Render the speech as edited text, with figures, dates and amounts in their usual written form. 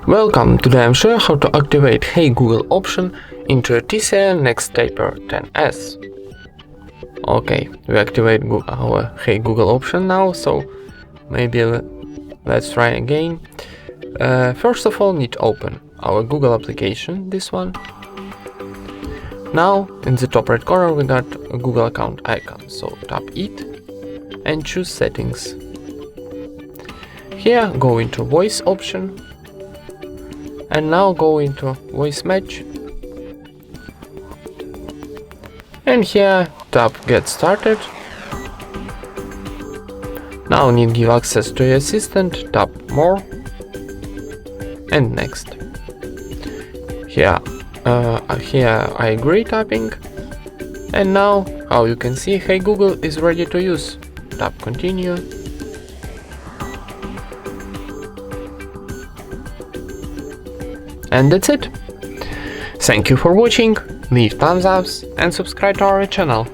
Welcome, today I'm showing how to activate Hey Google option into a TCL NxtPaper 10s. Okay, we activate our Hey Google option now, so maybe let's try again. First of all, need to open our Google application, this one. Now, in the top right corner we got a Google account icon, so tap it and choose settings. Here go into voice option. And now go into voice match, and here tap get started. Now need give access to your assistant, tap more and next. Here I agree tapping, and now how you can see Hey Google is ready to use. Tap continue. And that's it. Thank you for watching, leave thumbs ups and subscribe to our channel.